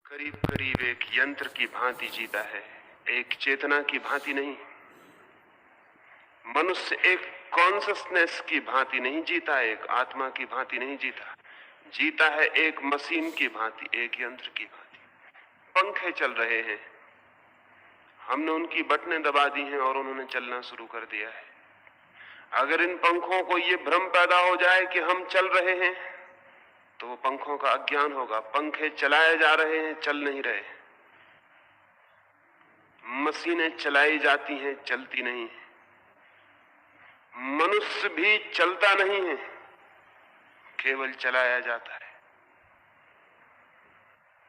करीब करीब एक यंत्र की भांति जीता है, एक चेतना की भांति नहीं। मनुष्य एक कॉन्शसनेस की भांति नहीं जीता, एक आत्मा की भांति नहीं जीता। जीता है एक मशीन की भांति, एक यंत्र की भांति। पंखे चल रहे हैं, हमने उनकी बटनें दबा दी हैं और उन्होंने चलना शुरू कर दिया है। अगर इन पंखों को ये भ्रम पैदा हो जाए कि हम चल रहे हैं, तो वो पंखों का अज्ञान होगा। पंखे चलाए जा रहे हैं, चल नहीं रहे। मशीनें चलाई जाती हैं, चलती नहीं। मनुष्य भी चलता नहीं है, केवल चलाया जाता है।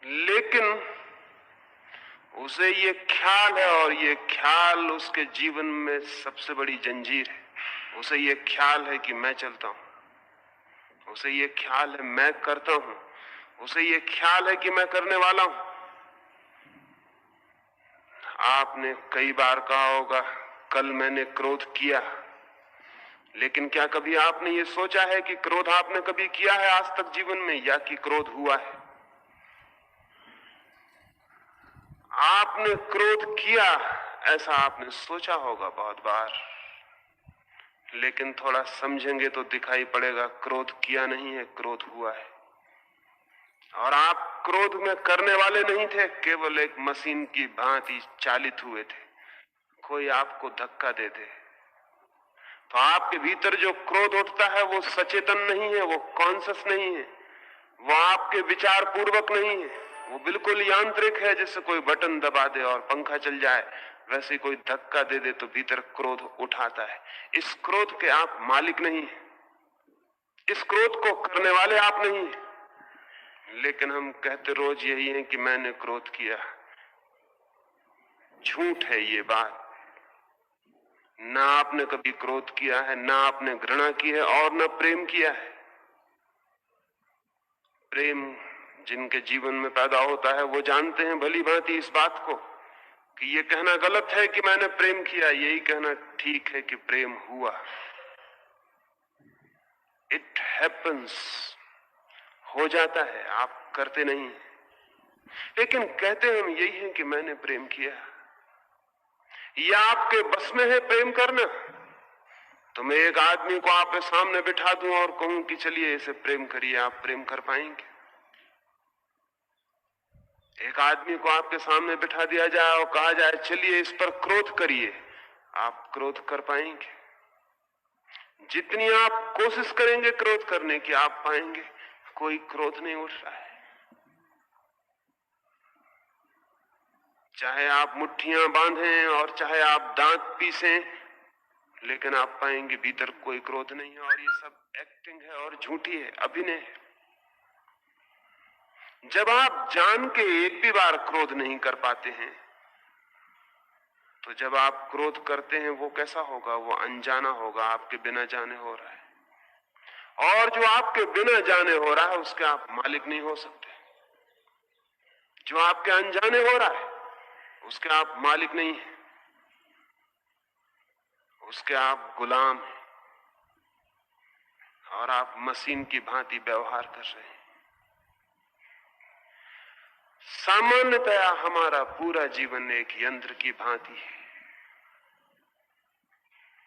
लेकिन उसे ये ख्याल है, और ये ख्याल उसके जीवन में सबसे बड़ी जंजीर है। उसे ये ख्याल है कि मैं चलता हूं, उसे ये ख्याल है मैं करता हूं, उसे ये ख्याल है कि मैं करने वाला हूं। आपने कई बार कहा होगा, कल मैंने क्रोध किया। लेकिन क्या कभी आपने ये सोचा है कि क्रोध आपने कभी किया है आज तक जीवन में, या कि क्रोध हुआ है? आपने क्रोध किया, ऐसा आपने सोचा होगा बहुत बार, लेकिन थोड़ा समझेंगे तो दिखाई पड़ेगा क्रोध किया नहीं है, क्रोध हुआ है। और आप क्रोध में करने वाले नहीं थे, केवल एक मशीन की भांति चालित हुए थे। कोई आपको धक्का दे दे तो आपके भीतर जो क्रोध उठता है वो सचेतन नहीं है, वो कॉन्शियस नहीं है, वो आपके विचार पूर्वक नहीं है, वो बिल्कुल यांत्रिक है। जैसे कोई बटन दबा दे और पंखा चल जाए, वैसे कोई धक्का दे दे तो भीतर क्रोध उठाता है। इस क्रोध के आप मालिक नहीं हैं, इस क्रोध को करने वाले आप नहीं हैं। लेकिन हम कहते रोज यही है कि मैंने क्रोध किया। झूठ है ये बात। ना आपने कभी क्रोध किया है, ना आपने घृणा की है, और ना प्रेम किया है। प्रेम जिनके जीवन में पैदा होता है वो जानते हैं भली भांति इस बात को कि ये कहना गलत है कि मैंने प्रेम किया, यही कहना ठीक है कि प्रेम हुआ। इट हैपन्स, हो जाता है, आप करते नहीं। लेकिन कहते हम यही है कि मैंने प्रेम किया। या आपके बस में है प्रेम करना? तो मैं एक आदमी को आपके सामने बिठा दूं और कहूं कि चलिए इसे प्रेम करिए, आप प्रेम कर पाएंगे? एक आदमी को आपके सामने बिठा दिया जाए और कहा जाए चलिए इस पर क्रोध करिए, आप क्रोध कर पाएंगे? जितनी आप कोशिश करेंगे क्रोध करने की, आप पाएंगे कोई क्रोध नहीं उठ रहा है। चाहे आप मुट्ठियां बांधें और चाहे आप दांत पीसें, लेकिन आप पाएंगे भीतर कोई क्रोध नहीं है। और ये सब एक्टिंग है और झूठी है, अभिनय है। जब आप जान के एक भी बार क्रोध नहीं कर पाते हैं, तो जब आप क्रोध करते हैं वो कैसा होगा? वो अनजाना होगा, आपके बिना जाने हो रहा है। और जो आपके बिना जाने हो रहा है उसके आप मालिक नहीं हो सकते। जो आपके अनजाने हो रहा है उसके आप मालिक नहीं हैं, उसके आप गुलाम हैं, और आप मशीन की भांति व्यवहार कर रहे हैं। सामान्यतया हमारा पूरा जीवन एक यंत्र की भांति है,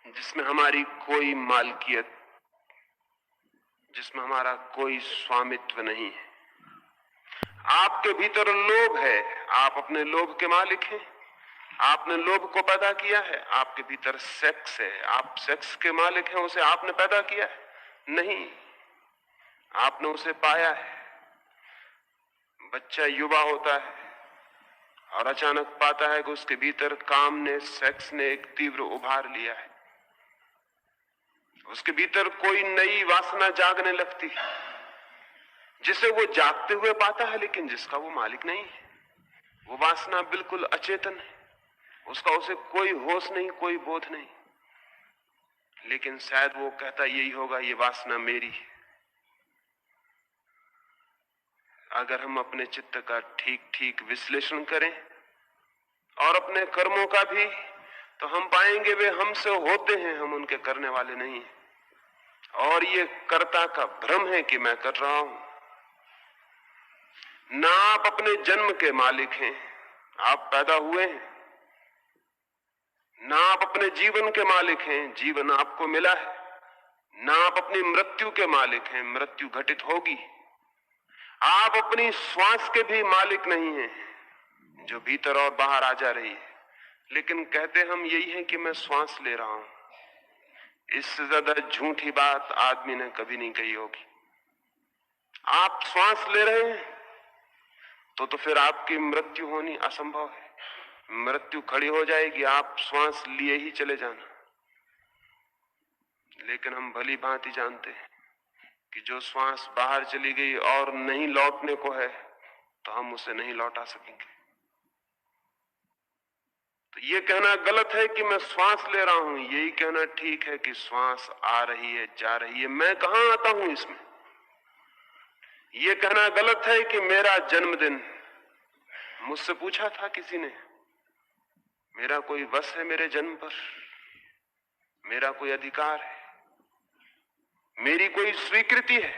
जिसमें हमारी कोई मालकियत, जिसमें हमारा कोई स्वामित्व नहीं है। आपके भीतर लोभ है, आप अपने लोभ के मालिक हैं। आपने लोभ को पैदा किया है। आपके भीतर सेक्स है, आप सेक्स के मालिक हैं। उसे आपने पैदा किया है? नहीं, आपने उसे पाया है। बच्चा युवा होता है और अचानक पाता है कि उसके भीतर काम ने, सेक्स ने एक तीव्र उभार लिया है। उसके भीतर कोई नई वासना जागने लगती है, जिसे वो जागते हुए पाता है, लेकिन जिसका वो मालिक नहीं है। वो वासना बिल्कुल अचेतन है, उसका उसे कोई होश नहीं, कोई बोध नहीं। लेकिन शायद वो कहता यही होगा, ये वासना मेरी है। अगर हम अपने चित्त का ठीक ठीक विश्लेषण करें और अपने कर्मों का भी, तो हम पाएंगे वे हमसे होते हैं, हम उनके करने वाले नहीं हैं। और ये कर्ता का भ्रम है कि मैं कर रहा हूं। ना आप अपने जन्म के मालिक हैं, आप पैदा हुए हैं। ना आप अपने जीवन के मालिक हैं, जीवन आपको मिला है। ना आप अपनी मृत्यु के मालिक हैं, मृत्यु घटित होगी। आप अपनी श्वास के भी मालिक नहीं हैं, जो भीतर और बाहर आ जा रही है। लेकिन कहते हम यही है कि मैं श्वास ले रहा हूं। इससे ज्यादा झूठी बात आदमी ने कभी नहीं कही होगी। आप श्वास ले रहे हैं तो फिर आपकी मृत्यु होनी असंभव है। मृत्यु खड़ी हो जाएगी, आप श्वास लिए ही चले जाना। लेकिन हम भली भांति जानते हैं कि जो श्वास बाहर चली गई और नहीं लौटने को है, तो हम उसे नहीं लौटा सकेंगे। तो ये कहना गलत है कि मैं श्वास ले रहा हूं, यही कहना ठीक है कि श्वास आ रही है, जा रही है, मैं कहां आता हूं इसमें। ये कहना गलत है कि मेरा जन्मदिन, मुझसे पूछा था किसी ने, मेरा कोई वश है मेरे जन्म पर, मेरा कोई अधिकार है, मेरी कोई स्वीकृति है?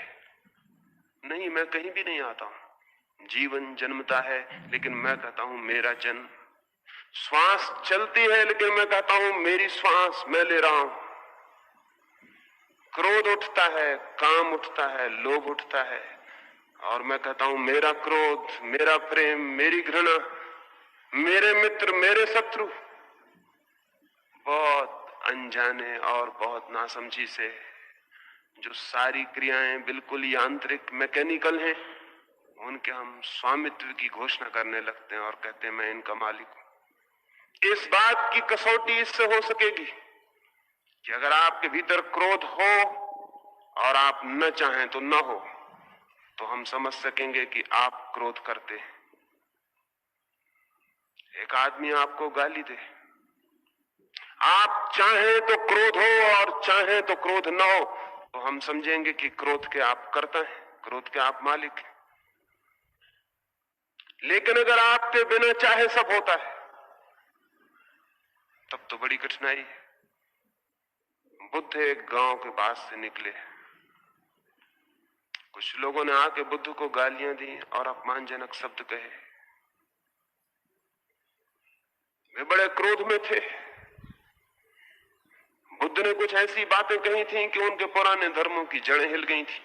नहीं, मैं कहीं भी नहीं आता हूं। जीवन जन्मता है, लेकिन मैं कहता हूं मेरा जन्म। श्वास चलती है, लेकिन मैं कहता हूं मेरी श्वास मैं ले रहा हूं। क्रोध उठता है, काम उठता है, लोभ उठता है, और मैं कहता हूं मेरा क्रोध, मेरा प्रेम, मेरी घृणा, मेरे मित्र, मेरे शत्रु। बहुत अनजाने और बहुत नासमझी से जो सारी क्रियाएं बिल्कुल यांत्रिक, मैकेनिकल हैं, उनके हम स्वामित्व की घोषणा करने लगते हैं और कहते हैं मैं इनका मालिक हूं। इस बात की कसौटी इससे हो सकेगी कि अगर आपके भीतर क्रोध हो और आप न चाहें तो न हो, तो हम समझ सकेंगे कि आप क्रोध करते हैं। एक आदमी आपको गाली दे, आप चाहें तो क्रोध हो और चाहें तो क्रोध न हो, तो हम समझेंगे कि क्रोध के आप कर्ता हैं, क्रोध के आप मालिक हैं। लेकिन अगर आपके बिना चाहे सब होता है, तब तो बड़ी कठिनाई है। बुद्ध एक गांव के पास से निकले। कुछ लोगों ने आके बुद्ध को गालियां दी और अपमानजनक शब्द कहे। वे बड़े क्रोध में थे। बुद्ध ने कुछ ऐसी बातें कही थी कि उनके पुराने धर्मों की जड़ें हिल गई थी।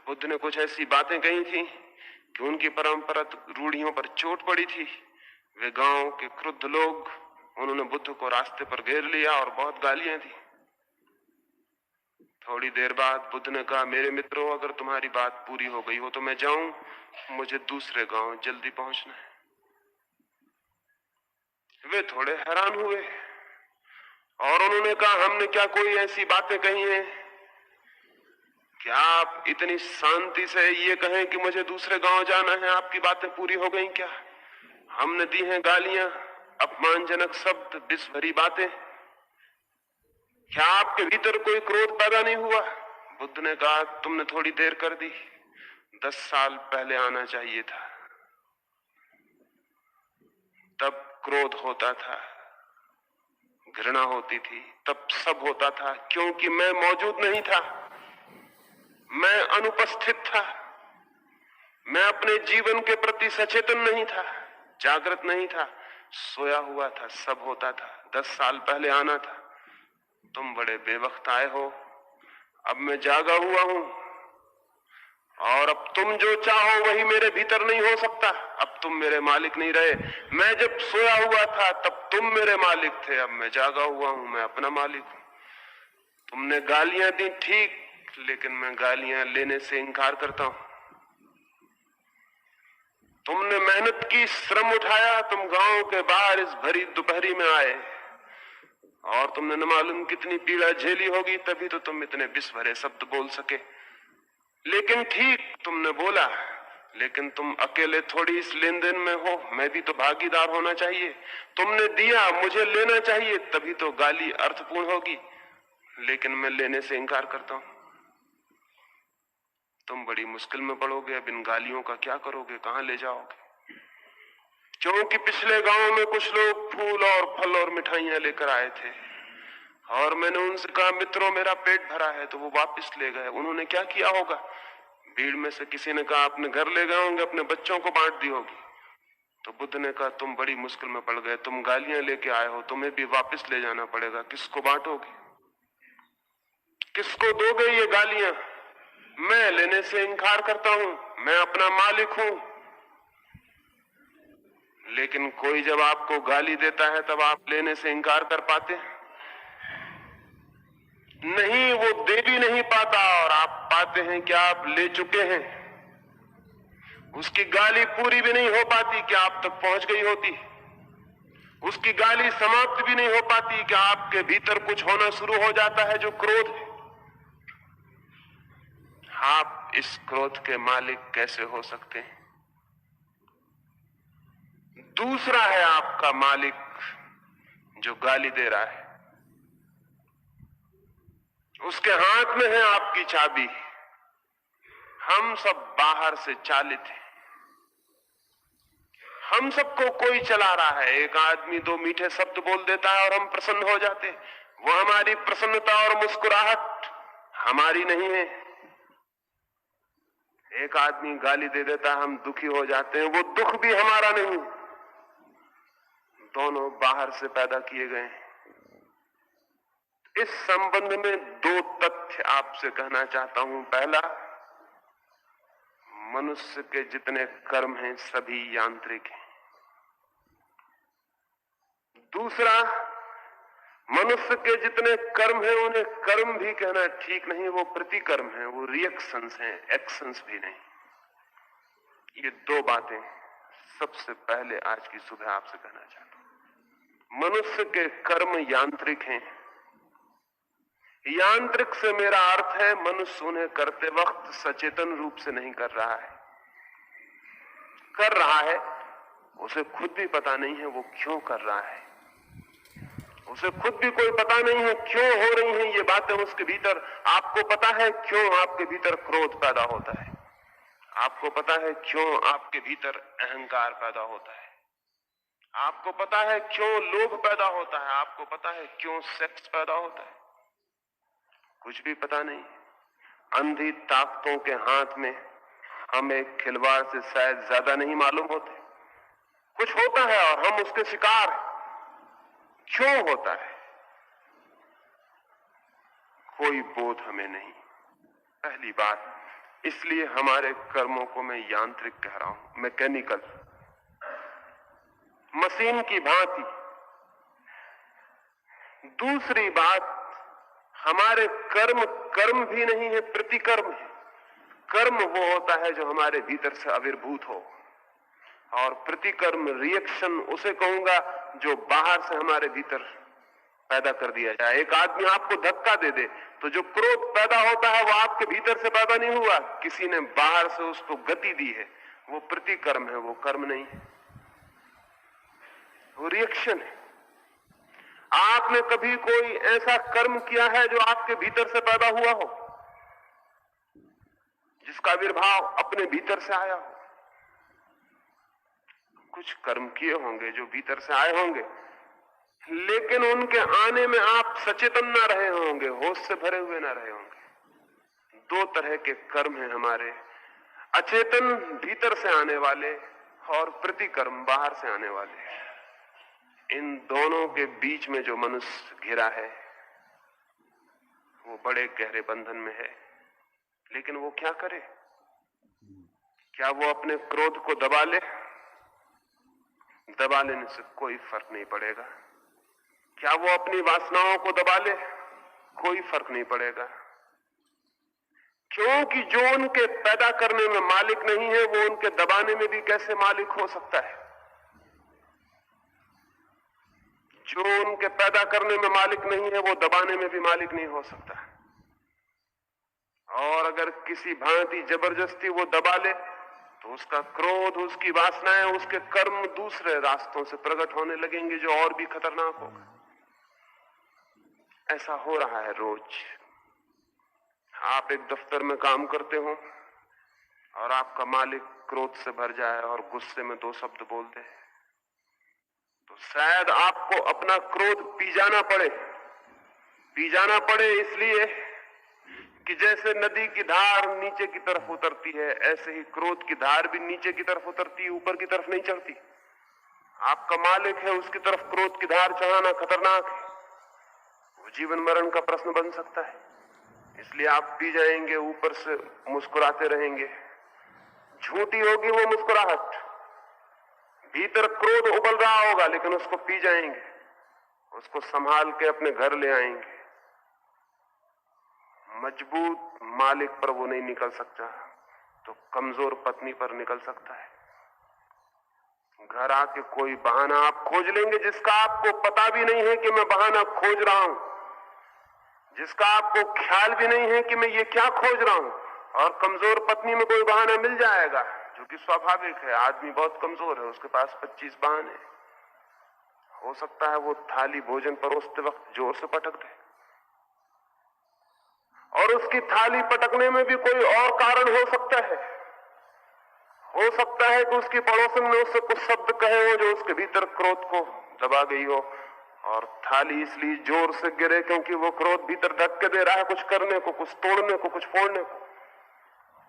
बुद्ध ने कुछ ऐसी बातें कही थी कि उनकी परंपरागत रूढ़ियों पर चोट पड़ी थी। वे गांव के क्रुद्ध लोग, उन्होंने बुद्ध को रास्ते पर घेर लिया और बहुत गालियां दी। थोड़ी देर बाद बुद्ध ने कहा, मेरे मित्रों, अगर तुम्हारी बात पूरी हो गई हो तो मैं जाऊं, मुझे दूसरे गांव जल्दी पहुंचना है। वे थोड़े हैरान हुए और उन्होंने कहा, हमने क्या कोई ऐसी बातें कही हैं कि आप इतनी शांति से ये कहें कि मुझे दूसरे गांव जाना है? आपकी बातें पूरी हो गई क्या? हमने दी हैं गालियां, अपमानजनक शब्द, विष भरी बातें, क्या आपके भीतर कोई क्रोध पैदा नहीं हुआ? बुद्ध ने कहा, तुमने थोड़ी देर कर दी, 10 साल पहले आना चाहिए था, तब क्रोध होता था, घृणा होती थी, तब सब होता था, क्योंकि मैं मौजूद नहीं था, मैं अनुपस्थित था, मैं अपने जीवन के प्रति सचेतन नहीं था, जागृत नहीं था, सोया हुआ था, सब होता था। 10 साल पहले आना था। तुम बड़े बेवक्त आए हो, अब मैं जागा हुआ हूं और अब तुम जो चाहो वही मेरे भीतर नहीं हो सकता। अब तुम मेरे मालिक नहीं रहे। मैं जब सोया हुआ था तब तुम मेरे मालिक थे, अब मैं जागा हुआ हूं, मैं अपना मालिक हूं। तुमने गालियां दी ठीक, लेकिन मैं गालियां लेने से इनकार करता हूं। तुमने मेहनत की, श्रम उठाया, तुम गांव के बाहर इस भरी दोपहरी में आए और तुमने न मालूम कितनी पीड़ा झेली होगी, तभी तो तुम इतने विष भरे शब्द बोल सके। लेकिन ठीक, तुमने बोला, लेकिन तुम अकेले थोड़ी इस लेन देन में हो, मैं भी तो भागीदार होना चाहिए। तुमने दिया, मुझे लेना चाहिए, तभी तो गाली अर्थपूर्ण होगी, लेकिन मैं लेने से इनकार करता हूं। तुम बड़ी मुश्किल में पड़ोगे। अब इन गालियों का क्या करोगे, कहां ले जाओगे? क्योंकि पिछले गांव में कुछ लोग फूल और फल और मिठाइयां लेकर आए थे और मैंने उनसे कहा, मित्रों, मेरा पेट भरा है, तो वो वापस ले गए। उन्होंने क्या किया होगा? भीड़ में से किसी ने कहा अपने घर ले गए होंगे, अपने बच्चों को बांट दी होगी। तो बुद्ध ने कहा तुम बड़ी मुश्किल में पड़ गए, तुम गालियां लेके आए हो, तुम्हें भी वापस ले जाना पड़ेगा। किसको बांटोगे, किसको दोगे ये गालियां? मैं लेने से इनकार करता हूं, मैं अपना मालिक हूं। लेकिन कोई जब आपको गाली देता है तब आप लेने से इनकार कर पाते नहीं, वो दे भी नहीं पाता और आप पाते हैं कि आप ले चुके हैं। उसकी गाली पूरी भी नहीं हो पाती कि आप तक पहुंच गई होती, उसकी गाली समाप्त भी नहीं हो पाती कि आपके भीतर कुछ होना शुरू हो जाता है जो क्रोध है। आप इस क्रोध के मालिक कैसे हो सकते हैं? दूसरा है आपका मालिक जो गाली दे रहा है, उसके हाथ में है आपकी चाबी। हम सब बाहर से चालित हैं, हम सबको कोई चला रहा है। एक आदमी दो मीठे शब्द बोल देता है और हम प्रसन्न हो जाते हैं। वो हमारी प्रसन्नता और मुस्कुराहट हमारी नहीं है। एक आदमी गाली दे देता है, हम दुखी हो जाते हैं, वो दुख भी हमारा नहीं। दोनों बाहर से पैदा किए गए हैं। इस संबंध में दो तथ्य आपसे कहना चाहता हूं। पहला, मनुष्य के जितने कर्म हैं सभी यांत्रिक हैं। दूसरा, मनुष्य के जितने कर्म हैं उन्हें कर्म भी कहना ठीक नहीं, वो प्रतिकर्म हैं, वो रिएक्शंस हैं, एक्शंस भी नहीं। ये दो बातें सबसे पहले आज की सुबह आपसे कहना चाहता हूं। मनुष्य के कर्म यांत्रिक हैं। यांत्रिक से मेरा अर्थ है मनुष्य उन्हें करते वक्त सचेतन रूप से नहीं कर रहा है। कर रहा है, उसे खुद भी पता नहीं है वो क्यों कर रहा है। उसे खुद भी कोई पता नहीं है क्यों हो रही हैं ये बातें उसके भीतर। आपको पता है क्यों आपके भीतर क्रोध पैदा होता है? आपको पता है क्यों आपके भीतर अहंकार पैदा होता है? आपको पता है क्यों लोभ पैदा होता है? आपको पता है क्यों सेक्स पैदा होता है? कुछ भी पता नहीं। अंधी ताकतों के हाथ में हम एक खिलवाड़ से शायद ज्यादा नहीं मालूम होते। कुछ होता है और हम उसके शिकार हैं। क्यों होता है? कोई बोध हमें नहीं। पहली बात, इसलिए हमारे कर्मों को मैं यांत्रिक कह रहा हूं, मैकेनिकल, मशीन की भांति। दूसरी बात, हमारे कर्म कर्म भी नहीं है, प्रतिकर्म है। कर्म वो होता है जो हमारे भीतर से आविर्भूत हो, और प्रतिकर्म, रिएक्शन उसे कहूंगा जो बाहर से हमारे भीतर पैदा कर दिया जाए। एक आदमी आपको धक्का दे दे तो जो क्रोध पैदा होता है वो आपके भीतर से पैदा नहीं हुआ, किसी ने बाहर से उसको गति दी है। वो प्रतिकर्म है, वो कर्म नहीं है, वो रिएक्शन है। आपने कभी कोई ऐसा कर्म किया है जो आपके भीतर से पैदा हुआ हो, जिसका आविर्भाव अपने भीतर से आया हो? कुछ कर्म किए होंगे जो भीतर से आए होंगे, लेकिन उनके आने में आप सचेतन ना रहे होंगे, होश से भरे हुए ना रहे होंगे। दो तरह के कर्म हैं हमारे, अचेतन भीतर से आने वाले और प्रतिकर्म बाहर से आने वाले। इन दोनों के बीच में जो मनुष्य घिरा है वो बड़े गहरे बंधन में है। लेकिन वो क्या करे? क्या वो अपने क्रोध को दबा ले? दबा लेने से कोई फर्क नहीं पड़ेगा। क्या वो अपनी वासनाओं को दबा ले? कोई फर्क नहीं पड़ेगा, क्योंकि जो उनके पैदा करने में मालिक नहीं है वो उनके दबाने में भी कैसे मालिक हो सकता है? जो उनके पैदा करने में मालिक नहीं है वो दबाने में भी मालिक नहीं हो सकता। और अगर किसी भांति जबरदस्ती वो दबा ले तो उसका क्रोध, उसकी वासनाएं, उसके कर्म दूसरे रास्तों से प्रकट होने लगेंगे जो और भी खतरनाक होगा। ऐसा हो रहा है रोज। आप एक दफ्तर में काम करते हो और आपका मालिक क्रोध से भर जाए और गुस्से में दो शब्द बोल दे, तो शायद आपको अपना क्रोध पी जाना पड़े। पी जाना पड़े इसलिए कि जैसे नदी की धार नीचे की तरफ उतरती है, ऐसे ही क्रोध की धार भी नीचे की तरफ उतरती है, ऊपर की तरफ नहीं चढ़ती। आपका मालिक है, उसकी तरफ क्रोध की धार चढ़ाना खतरनाक है, वो जीवन मरण का प्रश्न बन सकता है। इसलिए आप पी जाएंगे, ऊपर से मुस्कुराते रहेंगे, झूठी होगी वो मुस्कुराहट, भीतर क्रोध उबल रहा होगा, लेकिन उसको पी जाएंगे, उसको संभाल के अपने घर ले आएंगे। मजबूत मालिक पर वो नहीं निकल सकता, तो कमजोर पत्नी पर निकल सकता है। घर आके कोई बहाना आप खोज लेंगे जिसका आपको पता भी नहीं है कि मैं बहाना खोज रहा हूं, जिसका आपको ख्याल भी नहीं है कि मैं ये क्या खोज रहा हूं, और कमजोर पत्नी में कोई बहाना मिल जाएगा, जो कि स्वाभाविक है। आदमी बहुत कमजोर है, उसके पास 25 बहाने। हो सकता है वो थाली भोजन परोसते वक्त जोर से पटक दे, और उसकी थाली पटकने में भी कोई और कारण हो सकता है। हो सकता है कि उसकी पड़ोसन ने उससे कुछ शब्द कहे हो जो उसके भीतर क्रोध को दबा गई हो, और थाली इसलिए जोर से गिरे क्योंकि वो क्रोध भीतर धक्के दे रहा है कुछ करने को, कुछ तोड़ने को, कुछ फोड़ने को।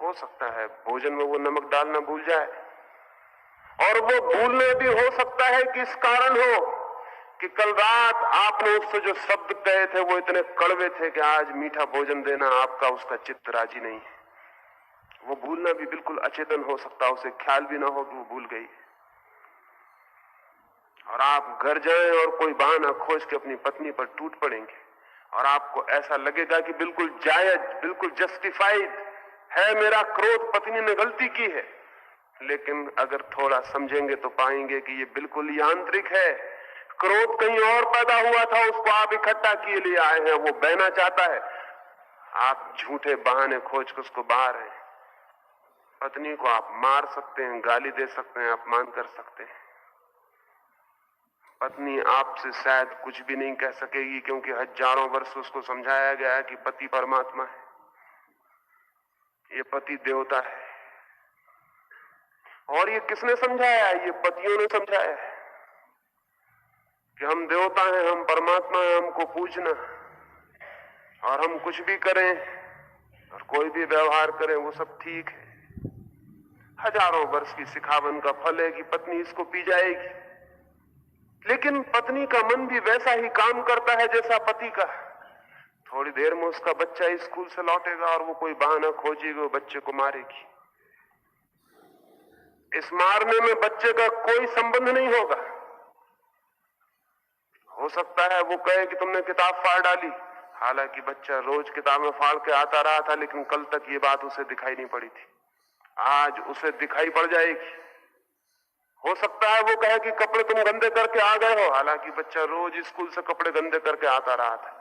हो सकता है भोजन में वो नमक डालना भूल जाए, और वो भूलने भी हो सकता है कि इस कारण हो कि कल रात आपने उससे जो शब्द कहे थे वो इतने कड़वे थे कि आज मीठा भोजन देना आपका उसका चित्त राजी नहीं है। वो भूलना भी बिल्कुल अचेतन हो सकता है, उसे ख्याल भी ना हो कि वो भूल गई। और आप घर जाएं और कोई बहाना खोज के अपनी पत्नी पर टूट पड़ेंगे, और आपको ऐसा लगेगा कि बिल्कुल जायज, बिल्कुल जस्टिफाइड है मेरा क्रोध, पत्नी ने गलती की है। लेकिन अगर थोड़ा समझेंगे तो पाएंगे कि ये बिल्कुल यांत्रिक है। क्रोध कहीं और पैदा हुआ था, उसको आप इकट्ठा किए लिए आए हैं, वो बहना चाहता है। आप झूठे बहाने खोज के उसको बाहर हैं। पत्नी को आप मार सकते हैं, गाली दे सकते हैं, अपमान कर सकते हैं। पत्नी आपसे शायद कुछ भी नहीं कह सकेगी, क्योंकि हजारों वर्ष उसको समझाया गया है कि पति परमात्मा है, ये पति देवता है। और ये किसने समझाया है? ये पतियों ने समझाया है कि हम देवता हैं, हम परमात्मा हैं, हमको पूजना, और हम कुछ भी करें और कोई भी व्यवहार करें वो सब ठीक है। हजारों वर्ष की सिखावन का फल है कि पत्नी इसको पी जाएगी। लेकिन पत्नी का मन भी वैसा ही काम करता है जैसा पति का। थोड़ी देर में उसका बच्चा स्कूल से लौटेगा और वो कोई बहाना खोजेगी, वो बच्चे को मारेगी। इस मारने में बच्चे का कोई संबंध नहीं होगा। हो सकता है वो कहे कि तुमने किताब फाड़ डाली, हालांकि बच्चा रोज किताबें फाड़ के आता रहा था, लेकिन कल तक ये बात उसे दिखाई नहीं पड़ी थी, आज उसे दिखाई पड़ जाएगी। हो सकता है वो कहे कि कपड़े तुम गंदे करके आ गए हो, हालांकि बच्चा रोज स्कूल से कपड़े गंदे करके आता रहा था,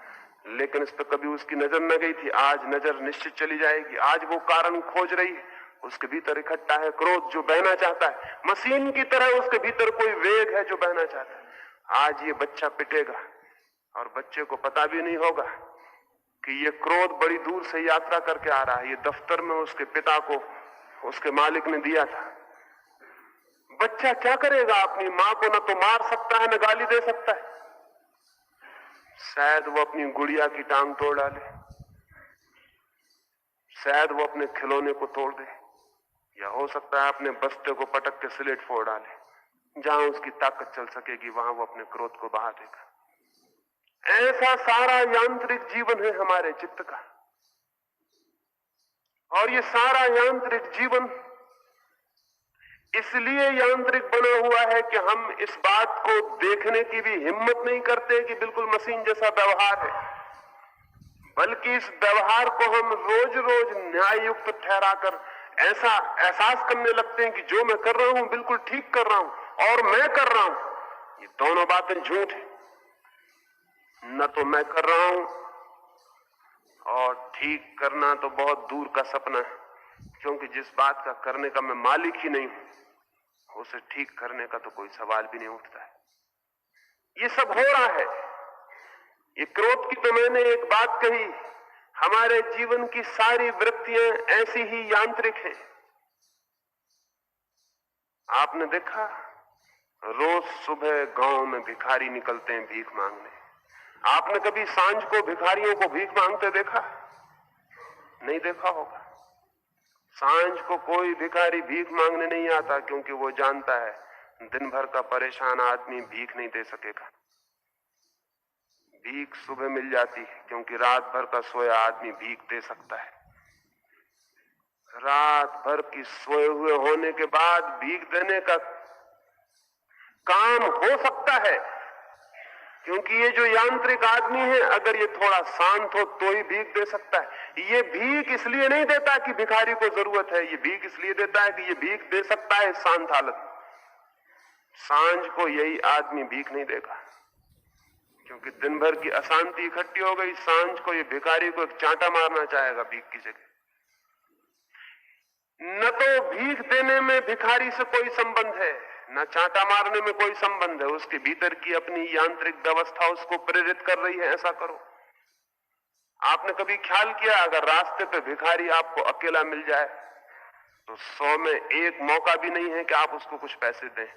लेकिन इस पर कभी उसकी नजर न गई थी, आज नजर निश्चित चली जाएगी। आज वो कारण खोज रही है, उसके भीतर इकट्ठा है क्रोध जो बहना चाहता है। मशीन की तरह उसके भीतर कोई वेग है जो बहना चाहता है। आज ये बच्चा पिटेगा और बच्चे को पता भी नहीं होगा कि ये क्रोध बड़ी दूर से यात्रा करके आ रहा है। ये दफ्तर में उसके पिता को उसके मालिक ने दिया था। बच्चा क्या करेगा? अपनी मां को न तो मार सकता है न गाली दे सकता है। शायद वो अपनी गुड़िया की टांग तोड़ डाले, शायद वो अपने खिलौने को तोड़ दे, या हो सकता है अपने बस्ते को पटक के स्लेट फोड़ डाले। जहां उसकी ताकत चल सकेगी वहां वो अपने क्रोध को बहा देगा। ऐसा सारा यांत्रिक जीवन है हमारे चित्त का, और ये सारा यांत्रिक जीवन इसलिए यांत्रिक बना हुआ है कि हम इस बात को देखने की भी हिम्मत नहीं करते कि बिल्कुल मशीन जैसा व्यवहार है, बल्कि इस व्यवहार को हम रोज रोज न्याययुक्त ठहराकर ऐसा एहसास करने लगते हैं कि जो मैं कर रहा हूं बिल्कुल ठीक कर रहा हूं और मैं कर रहा हूं। ये दोनों बातें झूठ है। न तो मैं कर रहा हूं, और ठीक करना तो बहुत दूर का सपना है, क्योंकि जिस बात का करने का मैं मालिक ही नहीं हूं उसे ठीक करने का तो कोई सवाल भी नहीं उठता है। ये सब हो रहा है। ये क्रोध की तो मैंने एक बात कही, हमारे जीवन की सारी वृत्तियां ऐसी ही यांत्रिक हैं। आपने देखा रोज सुबह गांव में भिखारी निकलते हैं भीख मांगने। आपने कभी सांझ को भिखारियों को भीख मांगते देखा? नहीं देखा होगा। सांझ को कोई भिखारी भीख मांगने नहीं आता, क्योंकि वो जानता है दिन भर का परेशान आदमी भीख नहीं दे सकेगा। भीख सुबह मिल जाती है, क्योंकि रात भर का सोया आदमी भीख दे सकता है। रात भर की सोए हुए होने के बाद भीख देने का काम हो सकता है, क्योंकि ये जो यांत्रिक आदमी है, अगर ये थोड़ा शांत हो तो ही भीख दे सकता है। ये भीख इसलिए नहीं देता कि भिखारी को जरूरत है, ये भीख इसलिए देता है कि ये भीख दे सकता है शांत हालत में। सांझ को यही आदमी भीख नहीं देगा, क्योंकि दिन भर की अशांति इकट्ठी हो गई। सांझ को ये भिखारी को एक चांटा मारना चाहेगा भीख की जगह। न तो भीख देने में भिखारी से कोई संबंध है, न चांटा मारने में कोई संबंध है। उसके भीतर की अपनी यांत्रिक व्यवस्था उसको प्रेरित कर रही है ऐसा करो। आपने कभी ख्याल किया, अगर रास्ते पे भिखारी आपको अकेला मिल जाए तो 100 में 1 मौका भी नहीं है कि आप उसको कुछ पैसे दें,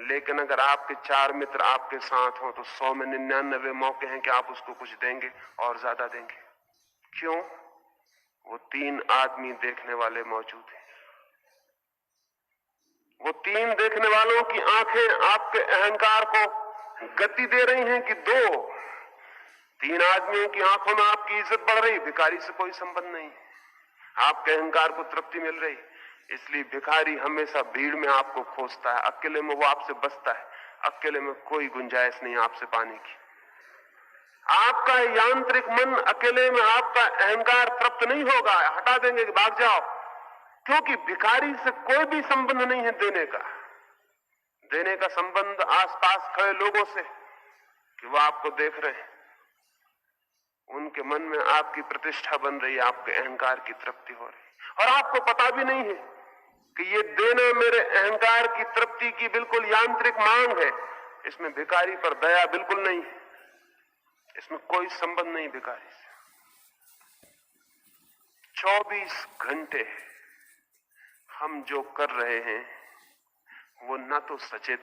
लेकिन अगर आपके 4 मित्र आपके साथ हो तो 100 में 99 मौके हैं कि आप उसको कुछ देंगे और ज्यादा देंगे। क्यों? वो 3 आदमी देखने वाले मौजूद हैं। वो 3 देखने वालों की आंखें आपके अहंकार को गति दे रही हैं कि 3 आदमियों की आंखों में आपकी इज्जत बढ़ रही। भिखारी से कोई संबंध नहीं, आपके अहंकार को तृप्ति मिल रही। इसलिए भिखारी हमेशा भीड़ में आपको खोजता है, अकेले में वो आपसे बचता है। अकेले में कोई गुंजाइश नहीं आपसे पाने की। आपका यांत्रिक मन अकेले में आपका अहंकार तृप्त नहीं होगा, हटा देंगे कि भाग जाओ, क्योंकि भिखारी से कोई भी संबंध नहीं है देने का। देने का संबंध आसपास खड़े लोगों से कि वो आपको देख रहे हैं, उनके मन में आपकी प्रतिष्ठा बन रही है, आपके अहंकार की तृप्ति हो रही है। और आपको पता भी नहीं है कि ये देना मेरे अहंकार की तृप्ति की बिल्कुल यांत्रिक मांग है। इसमें भिखारी पर दया बिल्कुल नहीं है, इसमें कोई संबंध नहीं भिखारी से। 24 घंटे हम जो कर रहे हैं वो ना तो सचेत